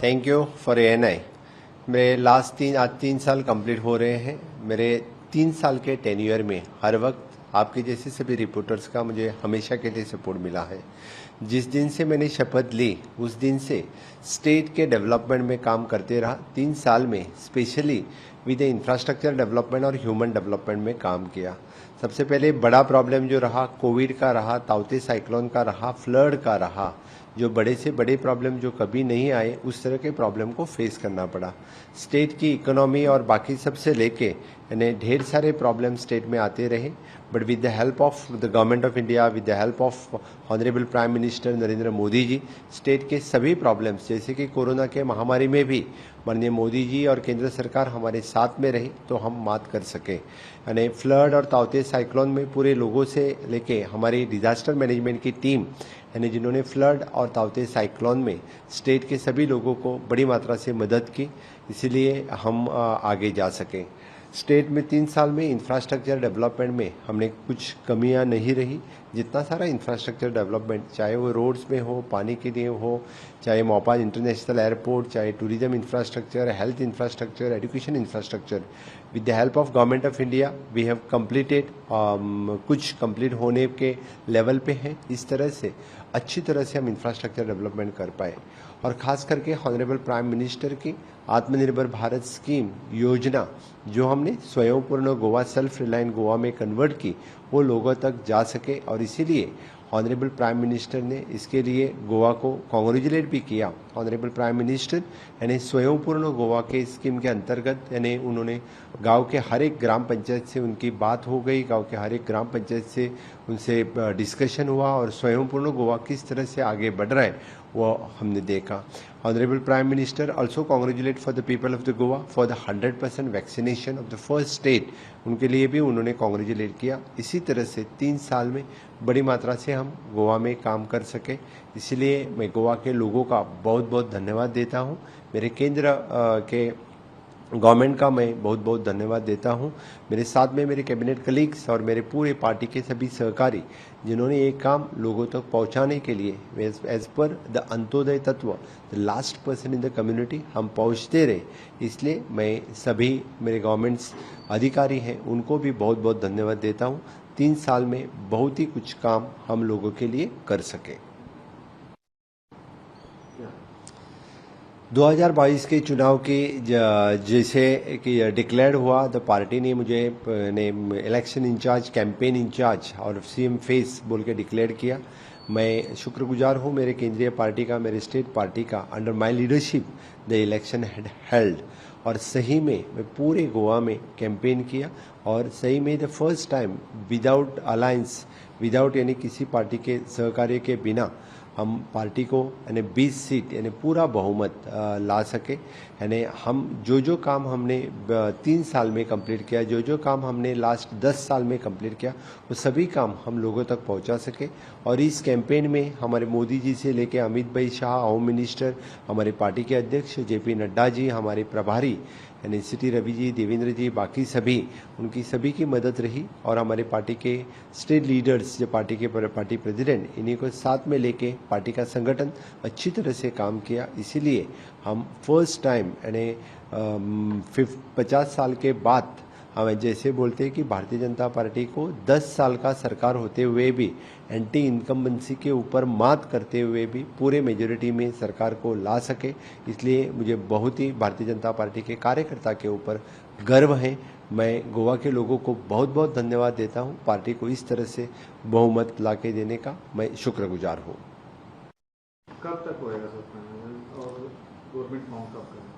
Thank you for ANI। मेरे आज 3 साल कंप्लीट हो रहे हैं। मेरे 3 साल के टेन्योर में हर वक्त आपके जैसे सभी रिपोर्टर्स का मुझे हमेशा के लिए सपोर्ट मिला है। जिस दिन से मैंने शपथ ली उस दिन से स्टेट के डेवलपमेंट में काम करते रहा। 3 साल में स्पेशली विद इंफ्रास्ट्रक्चर डेवलपमेंट और ह्यूमन डेवलपमेंट में काम किया। सबसे पहले बड़ा प्रॉब्लम जो रहा कोविड का रहा, ताउते साइक्लोन का रहा, फ्लड का रहा। जो बड़े से बड़े प्रॉब्लम जो कभी नहीं आए उस तरह के प्रॉब्लम को फेस करना पड़ा। स्टेट की इकोनॉमी और बाकी सबसे लेके यानी ढेर सारे प्रॉब्लम स्टेट में आते रहे, but with the help of the government of India, with the help of honourable prime minister Narendra Modi ji, state के सभी प्रॉब्लम्स जैसे कि कोरोना के महामारी में भी माननीय मोदी जी और केंद्र सरकार हमारे साथ में रही तो हम मात कर सके। यानी फ्लड और ताउते साइक्लोन में पूरे लोगों से लेके हमारी डिजास्टर मैनेजमेंट की टीम यानी जिन्होंने फ्लड और ताउते साइक्लोन में स्टेट के सभी लोगों को बड़ी मात्रा से मदद की, इसीलिए हम आगे जा सके। स्टेट में 3 साल में इंफ्रास्ट्रक्चर डेवलपमेंट में हमने कुछ कमियां नहीं रही। जितना सारा इंफ्रास्ट्रक्चर डेवलपमेंट चाहे वो रोड्स में हो, पानी के लिए हो, चाहे मोपाल इंटरनेशनल एयरपोर्ट, चाहे tourism infrastructure, health infrastructure, education infrastructure, with the help of government of India we have completed. कुछ कंप्लीट होने के लेवल पे हैं। इस तरह से अच्छी तरह से हम इंफ्रास्ट्रक्चर डेवलपमेंट कर पाए और खास करके ऑनरेबल प्राइम मिनिस्टर की आत्मनिर्भर भारत स्कीम योजना जो हमने स्वयंपूर्ण गोवा, सेल्फ रिलायंट गोवा में कन्वर्ट की, वो लोगों तक जा सके और इसीलिए ऑनरेबल प्राइम मिनिस्टर ने इसके लिए गोवा को कॉन्ग्रेचुलेट भी किया। ऑनरेबल प्राइम मिनिस्टर यानी स्वयंपूर्ण गोवा के स्कीम के अंतर्गत यानी उन्होंने गांव के हर एक ग्राम पंचायत से उनकी बात हो गई, गांव के हर एक ग्राम पंचायत से उनसे डिस्कशन हुआ और स्वयंपूर्ण गोवा किस तरह से आगे बढ़ रहा है वो हमने देखा। Honourable prime minister also congratulate for the people of the Goa for the 100% vaccination of the first state, उनके लिए भी उन्होंने कॉन्ग्रेचुलेट किया। इसी तरह से 3 साल में बड़ी मात्रा से हम गोवा में काम कर सके, इसलिए मैं गोवा के लोगों का बहुत बहुत धन्यवाद देता हूँ। मेरे केंद्र के गवर्नमेंट का मैं बहुत बहुत धन्यवाद देता हूं। मेरे साथ में मेरे कैबिनेट कलीग्स और मेरे पूरे पार्टी के सभी सहकारी जिन्होंने ये काम लोगों तक पहुंचाने के लिए एज पर द अंत्योदय तत्व, the last person in the community हम पहुंचते रहे। इसलिए मैं सभी मेरे गवर्नमेंट्स अधिकारी हैं उनको भी बहुत बहुत धन्यवाद देता हूँ। 3 साल में बहुत ही कुछ काम हम लोगों के लिए कर सके। 2022 के चुनाव की जैसे कि डिक्लेयर हुआ तो पार्टी ने मुझे इलेक्शन इंचार्ज, कैंपेन इंचार्ज और CM फेस बोल के डिक्लेयर किया। मैं शुक्रगुजार हूँ मेरे केंद्रीय पार्टी का, मेरे स्टेट पार्टी का। Under my leadership the election had held और सही में मैं पूरे गोवा में कैंपेन किया और सही में the first time without alliance, without यानी किसी पार्टी के सहकार्य के बिना हम पार्टी को यानी 20 सीट यानी पूरा बहुमत ला सके। यानी हम जो काम हमने 3 साल में कंप्लीट किया, जो काम हमने लास्ट 10 साल में कंप्लीट किया, वो सभी काम हम लोगों तक पहुंचा सके। और इस कैंपेन में हमारे मोदी जी से लेके अमित भाई शाह होम मिनिस्टर, हमारे पार्टी के अध्यक्ष JP नड्डा जी, हमारे प्रभारी यानी CT रवि जी, देवेंद्र जी, बाकी सभी उनकी सभी की मदद रही और हमारे पार्टी के स्टेट लीडर्स जो पार्टी के पार्टी प्रेसिडेंट, इन्हीं को साथ में लेके पार्टी का संगठन अच्छी तरह से काम किया। इसीलिए हम फर्स्ट टाइम यानी 50 साल के बाद हम जैसे बोलते हैं कि भारतीय जनता पार्टी को 10 साल का सरकार होते हुए भी एंटी इनकम्बेंसी के ऊपर मात करते हुए भी पूरे मेजोरिटी में सरकार को ला सके, इसलिए मुझे बहुत ही भारतीय जनता पार्टी के कार्यकर्ता के ऊपर गर्व है। मैं गोवा के लोगों को बहुत बहुत धन्यवाद देता हूं। पार्टी को इस तरह से बहुमत ला के देने का मैं शुक्रगुजार हूँ। कब तक होएगा सर और गवर्नमेंट फॉर्म कब करेगा?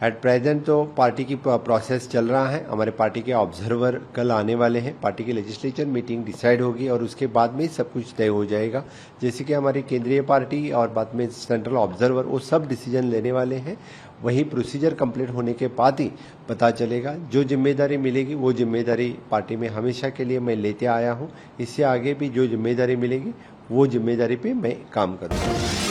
एट प्रेजेंट तो पार्टी की प्रोसेस चल रहा है। हमारे पार्टी के ऑब्जर्वर कल आने वाले हैं, पार्टी की लेजिस्लेचर मीटिंग डिसाइड होगी और उसके बाद में सब कुछ तय हो जाएगा। जैसे कि हमारी केंद्रीय पार्टी और बाद में सेंट्रल ऑब्जर्वर वो सब डिसीजन लेने वाले हैं। वही प्रोसीजर कंप्लीट होने के बाद ही पता चलेगा। जो जिम्मेदारी मिलेगी वो जिम्मेदारी पार्टी में हमेशा के लिए मैं लेते आया हूँ। इससे आगे भी जो जिम्मेदारी मिलेगी वो जिम्मेदारी पे मैं काम करूँगा।